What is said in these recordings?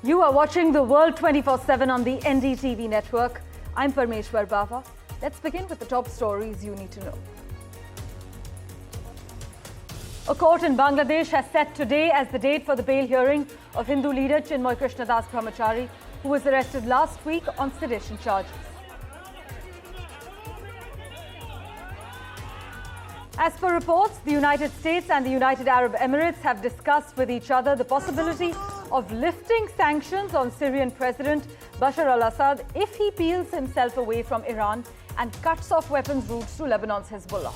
You are watching the world 24/7 on the NDTV network. I'm Parmeshwar Bawa. Let's begin with the top stories you need to know. A court in Bangladesh has set today as the date for the bail hearing of Hindu leader Chinmoy Krishnadas Brahmachari, who was arrested last week on sedition charges. As per reports, the United States and the United Arab Emirates have discussed with each other the possibility of lifting sanctions on Syrian President Bashar al-Assad if he peels himself away from Iran and cuts off weapons routes to Lebanon's Hezbollah.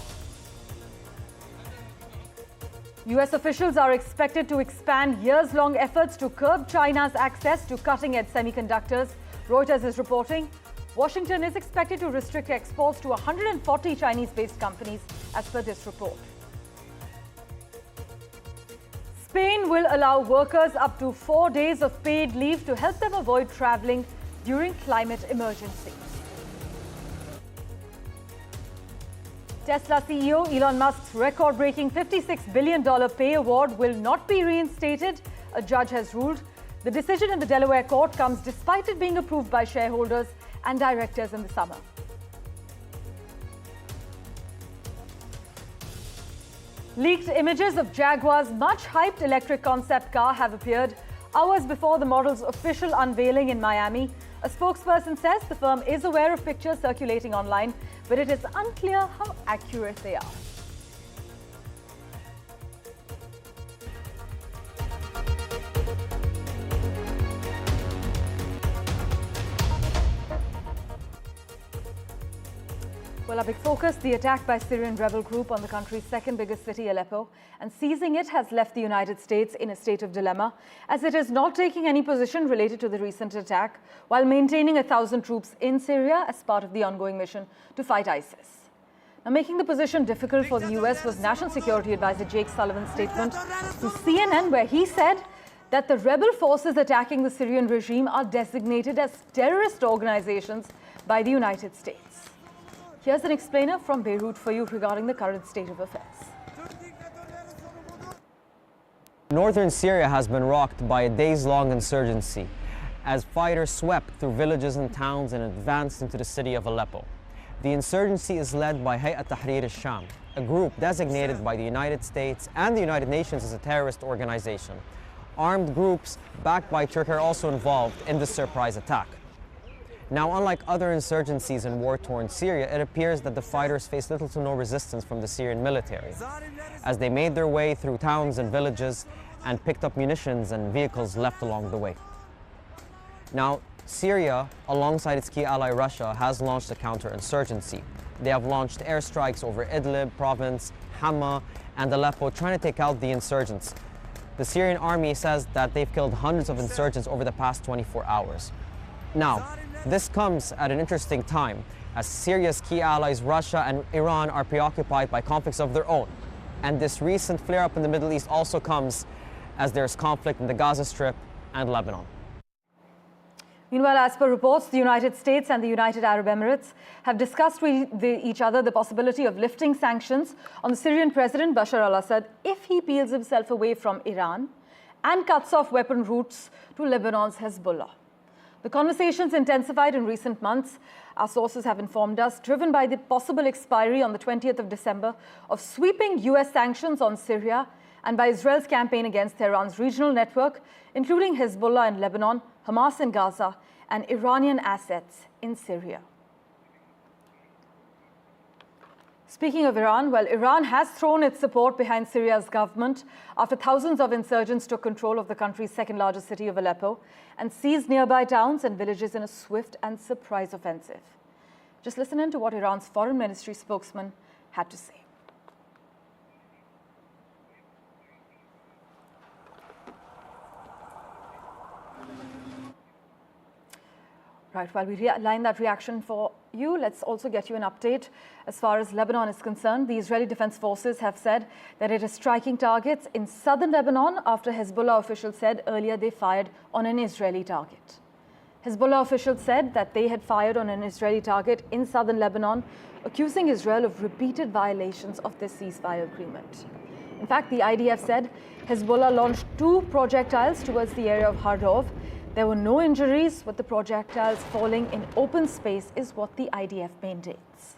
US officials are expected to expand years-long efforts to curb China's access to cutting-edge semiconductors. Reuters is reporting Washington is expected to restrict exports to 140 Chinese-based companies, as per this report. Spain will allow workers up to 4 days of paid leave to help them avoid traveling during climate emergencies. Tesla CEO Elon Musk's record-breaking $56 billion pay award will not be reinstated, a judge has ruled. The decision in the Delaware court comes despite it being approved by shareholders and directors in the summer. Leaked images of Jaguar's much-hyped electric concept car have appeared hours before the model's official unveiling in Miami. A spokesperson says the firm is aware of pictures circulating online, but it is unclear how accurate they are. Well, our big focus, the attack by Syrian rebel group on the country's second biggest city, Aleppo, and seizing it has left the United States in a state of dilemma, as it is not taking any position related to the recent attack, while maintaining 1,000 troops in Syria as part of the ongoing mission to fight ISIS. Now, making the position difficult for the US was National Security Advisor Jake Sullivan's statement to CNN, where he said that the rebel forces attacking the Syrian regime are designated as terrorist organizations by the United States. Here's an explainer from Beirut for you regarding the current state of affairs. Northern Syria has been rocked by a days-long insurgency as fighters swept through villages and towns and advanced into the city of Aleppo. The insurgency is led by Hayat Tahrir al-Sham, a group designated by the United States and the United Nations as a terrorist organization. Armed groups backed by Turkey are also involved in this surprise attack. Now, unlike other insurgencies in war-torn Syria, it appears that the fighters face little to no resistance from the Syrian military, as they made their way through towns and villages and picked up munitions and vehicles left along the way. Now, Syria, alongside its key ally Russia, has launched a counter-insurgency. They have launched airstrikes over Idlib province, Hama, and Aleppo, trying to take out the insurgents. The Syrian army says that they've killed hundreds of insurgents over the past 24 hours. Now, this comes at an interesting time, as Syria's key allies Russia and Iran are preoccupied by conflicts of their own. And this recent flare-up in the Middle East also comes as there's conflict in the Gaza Strip and Lebanon. Meanwhile, as per reports, the United States and the United Arab Emirates have discussed with each other the possibility of lifting sanctions on the Syrian President Bashar al-Assad if he peels himself away from Iran and cuts off weapon routes to Lebanon's Hezbollah. The conversations intensified in recent months, our sources have informed us, driven by the possible expiry on the 20th of December of sweeping US sanctions on Syria and by Israel's campaign against Tehran's regional network, including Hezbollah in Lebanon, Hamas in Gaza, and Iranian assets in Syria. Speaking of Iran, well, Iran has thrown its support behind Syria's government after thousands of insurgents took control of the country's second-largest city of Aleppo and seized nearby towns and villages in a swift and surprise offensive. Just listen in to what Iran's foreign ministry spokesman had to say. Right, while we outline that reaction for you, let's also get you an update as far as Lebanon is concerned. The Israeli Defense Forces have said that it is striking targets in southern Lebanon after Hezbollah officials said earlier they fired on an Israeli target. Hezbollah officials said that they had fired on an Israeli target in southern Lebanon, accusing Israel of repeated violations of the ceasefire agreement. In fact, the IDF said Hezbollah launched 2 projectiles towards the area of Hardov There were no injuries, with the projectiles falling in open space, is what the IDF maintains.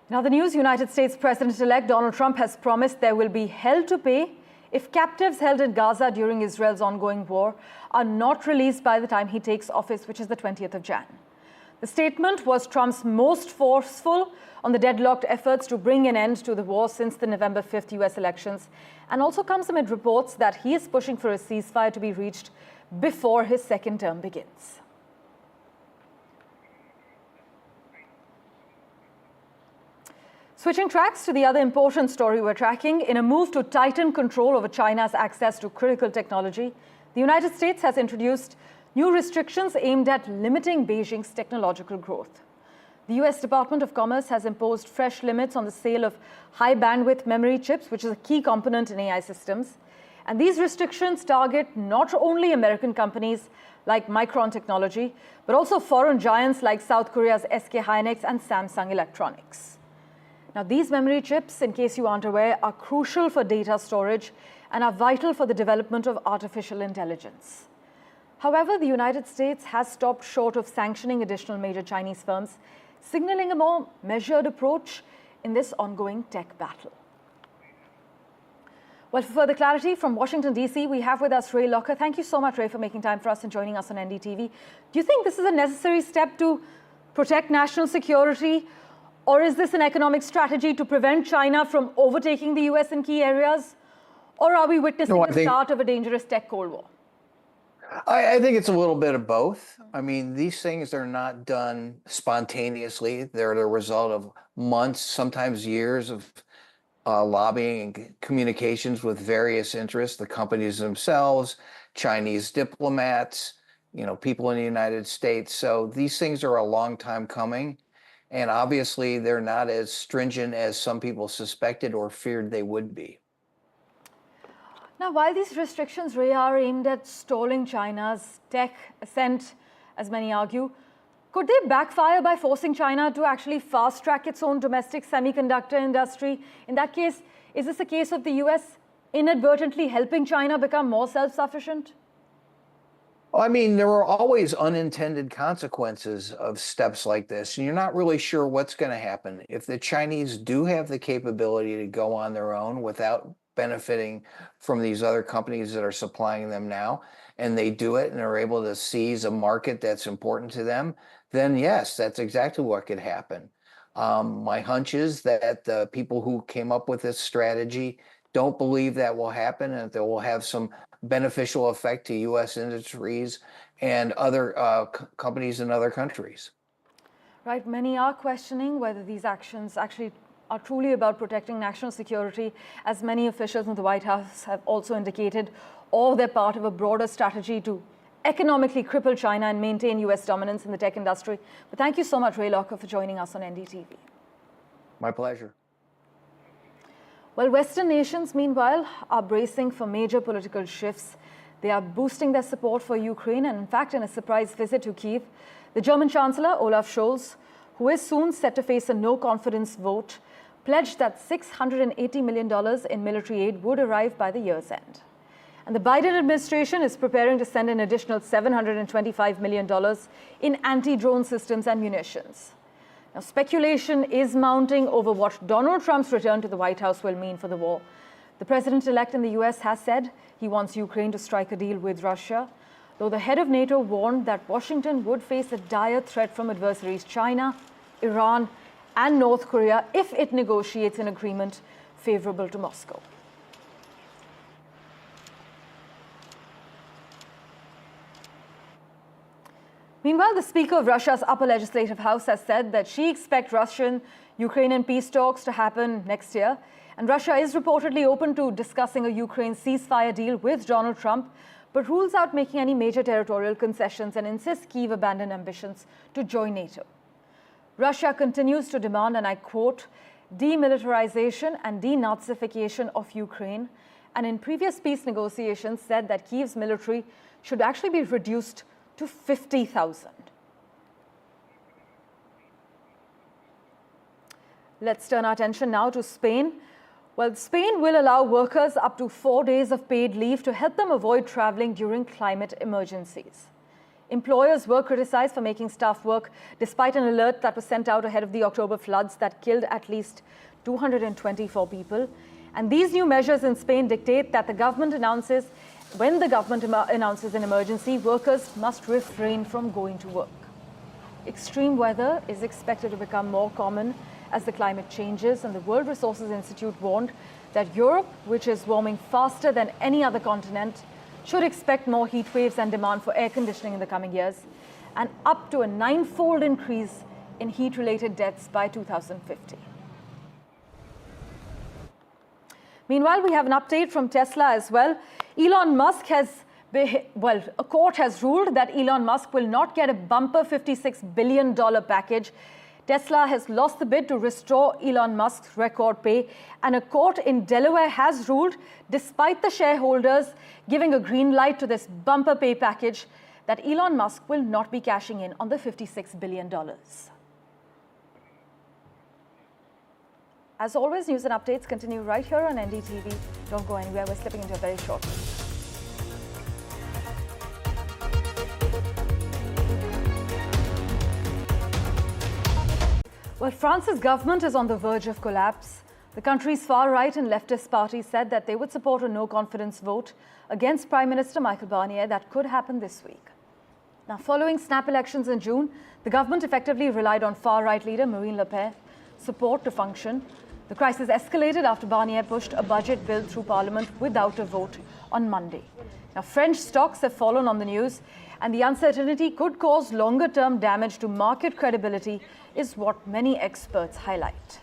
In other news, United States President-elect Donald Trump has promised there will be hell to pay if captives held in Gaza during Israel's ongoing war are not released by the time he takes office, which is the 20th of Jan. The statement was Trump's most forceful on the deadlocked efforts to bring an end to the war since the November 5th US elections, and also comes amid reports that he is pushing for a ceasefire to be reached before his second term begins. Switching tracks to the other important story we're tracking, in a move to tighten control over China's access to critical technology, the United States has introduced new restrictions aimed at limiting Beijing's technological growth. The US Department of Commerce has imposed fresh limits on the sale of high-bandwidth memory chips, which is a key component in AI systems. And these restrictions target not only American companies like Micron Technology, but also foreign giants like South Korea's SK Hynix and Samsung Electronics. Now, these memory chips, in case you aren't aware, are crucial for data storage and are vital for the development of artificial intelligence. However, the United States has stopped short of sanctioning additional major Chinese firms, signaling a more measured approach in this ongoing tech battle. Well, for further clarity from Washington, D.C., we have with us Ray Locker. Thank you so much, Ray, for making time for us and joining us on NDTV. Do you think this is a necessary step to protect national security, or is this an economic strategy to prevent China from overtaking the US in key areas? Or are we witnessing the start of a dangerous tech Cold War? I think it's a little bit of both. I mean, these things are not done spontaneously. They're the result of months, sometimes years of lobbying and communications with various interests, the companies themselves, Chinese diplomats, people in the United States. So these things are a long time coming. And obviously, they're not as stringent as some people suspected or feared they would be. Now, while these restrictions, Ray, are aimed at stalling China's tech ascent, as many argue, could they backfire by forcing China to actually fast-track its own domestic semiconductor industry? In that case, is this a case of the US inadvertently helping China become more self-sufficient? I mean, there are always unintended consequences of steps like this, and you're not really sure what's going to happen. If the Chinese do have the capability to go on their own without benefiting from these other companies that are supplying them now, and they do it and are able to seize a market that's important to them, then yes, that's exactly what could happen. My hunch is that the people who came up with this strategy don't believe that will happen, and that they will have some beneficial effect to U.S. industries and other companies in other countries. Right. Many are questioning whether these actions actually are truly about protecting national security, as many officials in the White House have also indicated, or they're part of a broader strategy to economically cripple China and maintain U.S. dominance in the tech industry. But thank you so much, Ray Locker, for joining us on NDTV. My pleasure. Well, Western nations, meanwhile, are bracing for major political shifts. They are boosting their support for Ukraine, and in fact, in a surprise visit to Kyiv, the German Chancellor, Olaf Scholz, who is soon set to face a no-confidence vote, pledged that $680 million in military aid would arrive by the year's end. And the Biden administration is preparing to send an additional $725 million in anti-drone systems and munitions. Now, speculation is mounting over what Donald Trump's return to the White House will mean for the war. The president-elect in the US has said he wants Ukraine to strike a deal with Russia, though the head of NATO warned that Washington would face a dire threat from adversaries China, Iran, and North Korea if it negotiates an agreement favorable to Moscow. Meanwhile, the Speaker of Russia's upper legislative house has said that she expects Russian-Ukrainian peace talks to happen next year. And Russia is reportedly open to discussing a Ukraine ceasefire deal with Donald Trump, but rules out making any major territorial concessions and insists Kyiv abandon ambitions to join NATO. Russia continues to demand, and I quote, demilitarization and denazification of Ukraine, and in previous peace negotiations said that Kyiv's military should actually be reduced to 50,000. Let's turn our attention now to Spain, Well, Spain will allow workers up to 4 days of paid leave to help them avoid traveling during climate emergencies. Employers were criticized for making staff work despite an alert that was sent out ahead of the October floods that killed at least 224 people. And these new measures in Spain dictate that when the government announces an emergency, workers must refrain from going to work. Extreme weather is expected to become more common as the climate changes, and the World Resources Institute warned that Europe, which is warming faster than any other continent, should expect more heat waves and demand for air conditioning in the coming years, and up to a 9-fold increase in heat-related deaths by 2050. Meanwhile, we have an update from Tesla as well. A court has ruled that Elon Musk will not get a bumper $56 billion package. Tesla has lost the bid to restore Elon Musk's record pay, and a court in Delaware has ruled, despite the shareholders giving a green light to this bumper pay package, that Elon Musk will not be cashing in on the $56 billion. As always, news and updates continue right here on NDTV. Don't go anywhere. We're slipping into a very short break. Well, France's government is on the verge of collapse. The country's far-right and leftist parties said that they would support a no-confidence vote against Prime Minister Michel Barnier that could happen this week. Now, following snap elections in June, the government effectively relied on far-right leader Marine Le Pen's support to function. The crisis escalated after Barnier pushed a budget bill through Parliament without a vote on Monday. Now, French stocks have fallen on the news, and the uncertainty could cause longer-term damage to market credibility, is what many experts highlight.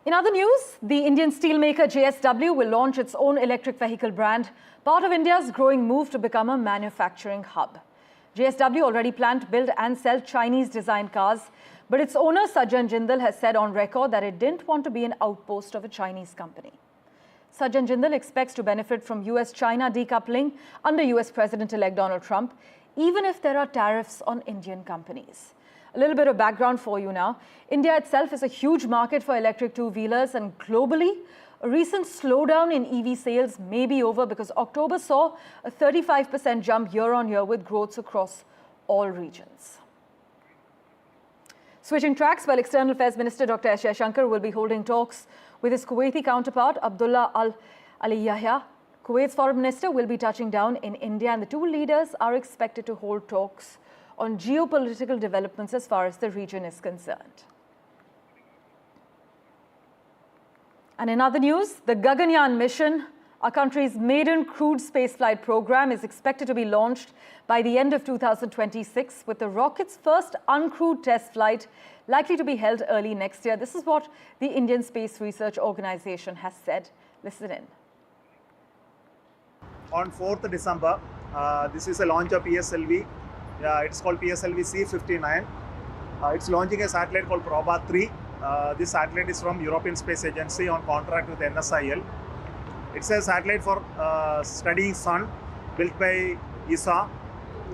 In other news, the Indian steelmaker JSW will launch its own electric vehicle brand, part of India's growing move to become a manufacturing hub. JSW already planned to build and sell Chinese-designed cars, but its owner Sajjan Jindal has said on record that it didn't want to be an outpost of a Chinese company. Sajjan Jindal expects to benefit from US-China decoupling under US President-elect Donald Trump, even if there are tariffs on Indian companies. A little bit of background for you now. India itself is a huge market for electric two-wheelers, and globally, a recent slowdown in EV sales may be over because October saw a 35% jump year-on-year with growths across all regions. Switching tracks, well, External Affairs Minister Dr. S. Jaishankar will be holding talks with his Kuwaiti counterpart, Abdullah Ali Yahya. Kuwait's foreign minister will be touching down in India, and the two leaders are expected to hold talks on geopolitical developments as far as the region is concerned. And in other news, the Gaganyaan mission, our country's maiden crewed spaceflight program, is expected to be launched by the end of 2026, with the rocket's first uncrewed test flight likely to be held early next year. This is what the Indian Space Research Organization has said. Listen in. On 4th December, this is a launch of PSLV. It's called PSLV C-59. It's launching a satellite called Proba 3. This satellite is from European Space Agency on contract with NSIL. It's a satellite for studying sun, built by ESA,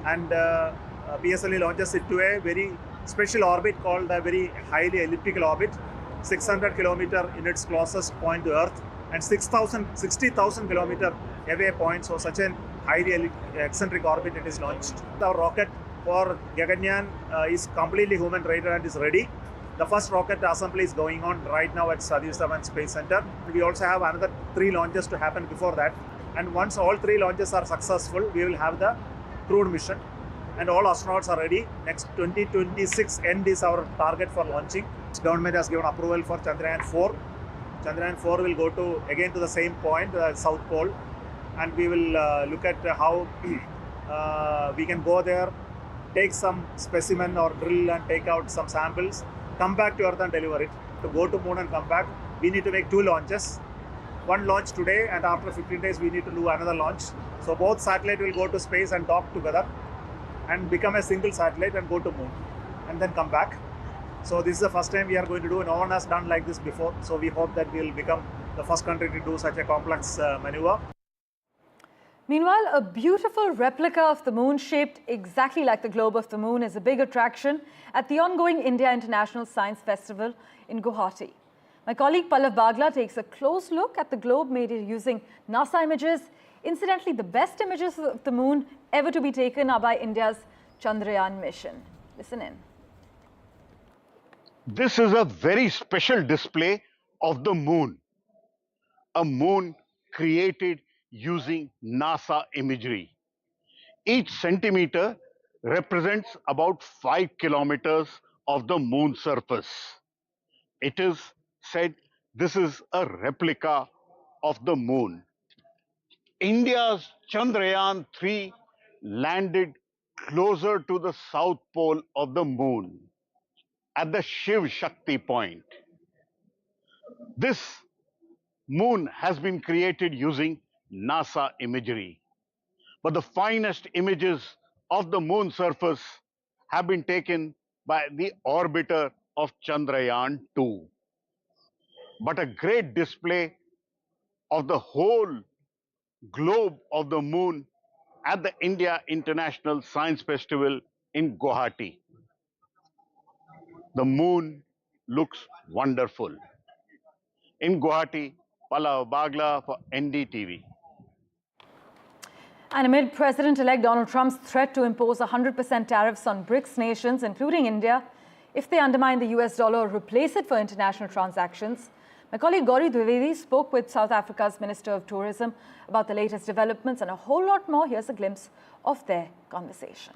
and PSLV launches it to a very special orbit called a very highly elliptical orbit, 600 km in its closest point to Earth, and 60,000 km away point. So such a highly eccentric orbit it is launched. Our rocket for Gaganyaan is completely human rated and is ready. The first rocket assembly is going on right now at Satish Dhawan Space Center. We also have another 3 launches to happen before that. And once all 3 launches are successful, we will have the crewed mission. And all astronauts are ready. Next 2026 end is our target for launching. The government has given approval for Chandrayaan 4. Chandrayaan 4 will go again to the same point, the South Pole. And we will look at how we can go there, take some specimen or drill and take out some samples, come back to Earth and deliver it. To go to moon and come back, we need to make 2 launches. 1 launch today, and after 15 days we need to do another launch. So both satellites will go to space and dock together and become a single satellite and go to moon and then come back. So this is the first time we are going to do. No one has done like this before. So we hope that we will become the first country to do such a complex maneuver. Meanwhile, a beautiful replica of the moon shaped exactly like the globe of the moon is a big attraction at the ongoing India International Science Festival in Guwahati. My colleague Pallav Bagla takes a close look at the globe made using NASA images. Incidentally, the best images of the moon ever to be taken are by India's Chandrayaan mission. Listen in. This is a very special display of the moon, a moon created using NASA imagery. Each centimeter represents about 5 kilometers of the moon surface. It is said this is a replica of the moon. India's Chandrayaan 3 landed closer to the south pole of the moon at the Shiv Shakti point. This moon has been created using NASA imagery, but the finest images of the moon surface have been taken by the orbiter of Chandrayaan 2. But a great display of the whole globe of the moon at the India International Science Festival in Guwahati. The moon looks wonderful. In Guwahati, Pallav Bagla for NDTV. And amid President-elect Donald Trump's threat to impose 100% tariffs on BRICS nations, including India, if they undermine the US dollar or replace it for international transactions, my colleague Gauri Dwivedi spoke with South Africa's Minister of Tourism about the latest developments and a whole lot more. Here's a glimpse of their conversation.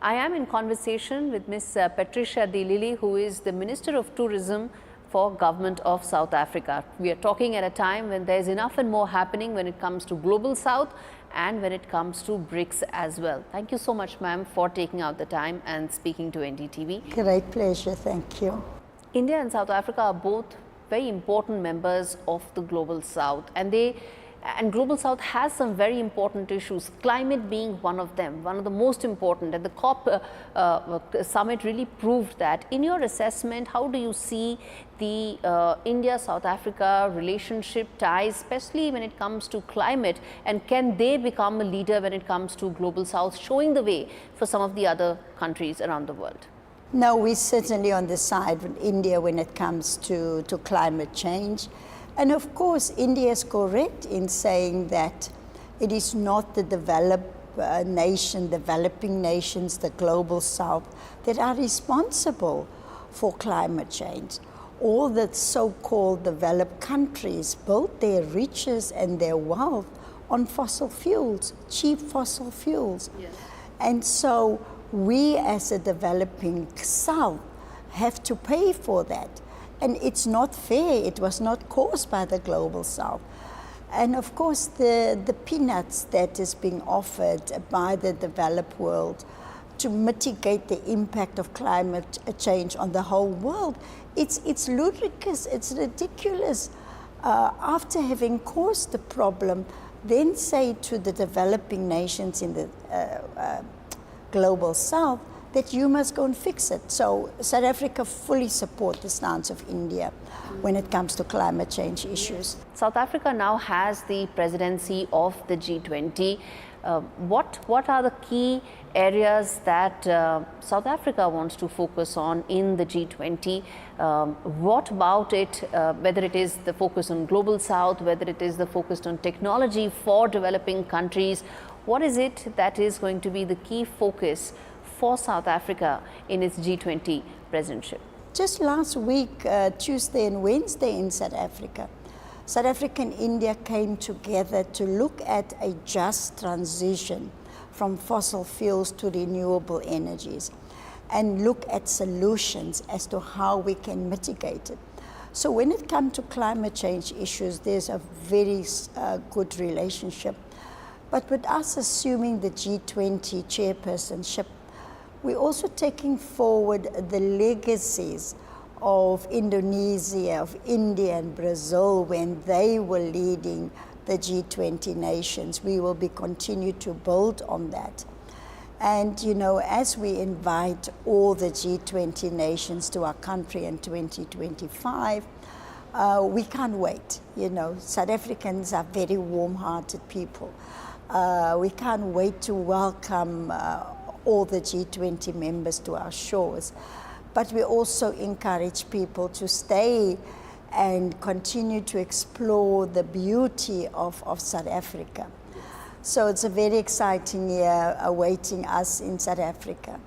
I am in conversation with Ms. Patricia de Lille, who is the Minister of Tourism for Government of South Africa. We are talking at a time when there is enough and more happening when it comes to Global South and when it comes to BRICS as well. Thank you so much, ma'am, for taking out the time and speaking to NDTV. Great pleasure, thank you. India and South Africa are both very important members of the Global South, and Global South has some very important issues, climate being one of them, one of the most important, and the COP summit really proved that. In your assessment, how do you see the India-South Africa relationship ties, especially when it comes to climate, and can they become a leader when it comes to Global South, showing the way for some of the other countries around the world? No, we're certainly on the side of India when it comes to climate change. And of course, India is correct in saying that it is not the developing nations, the Global South, that are responsible for climate change. All the so-called developed countries built their riches and their wealth on fossil fuels, cheap fossil fuels. Yes. And so we as a developing South have to pay for that. And it's not fair. It was not caused by the Global South. And of course, the peanuts that is being offered by the developed world to mitigate the impact of climate change on the whole world, it's ludicrous, it's ridiculous. After having caused the problem, then say to the developing nations in the Global South that you must go and fix it. So South Africa fully support the stance of India when it comes to climate change issues. South Africa now has the presidency of the G20. What are the key areas that South Africa wants to focus on in the G20? What about it, whether it is the focus on Global South, whether it is the focus on technology for developing countries? What is it that is going to be the key focus for South Africa in its G20 presidentship? Just last week, Tuesday and Wednesday in South Africa, South Africa and India came together to look at a just transition from fossil fuels to renewable energies and look at solutions as to how we can mitigate it. So when it comes to climate change issues, there's a very good relationship. But with us assuming the G20 chairpersonship, we're also taking forward the legacies of Indonesia, of India and Brazil when they were leading the G20 nations. We will be continue to build on that. And you know, as we invite all the G20 nations to our country in 2025, we can't wait. You know, South Africans are very warm-hearted people. We can't wait to welcome all the G20 members to our shores. but we also encourage people to stay and continue to explore the beauty of South Africa. So it's a very exciting year awaiting us in South Africa.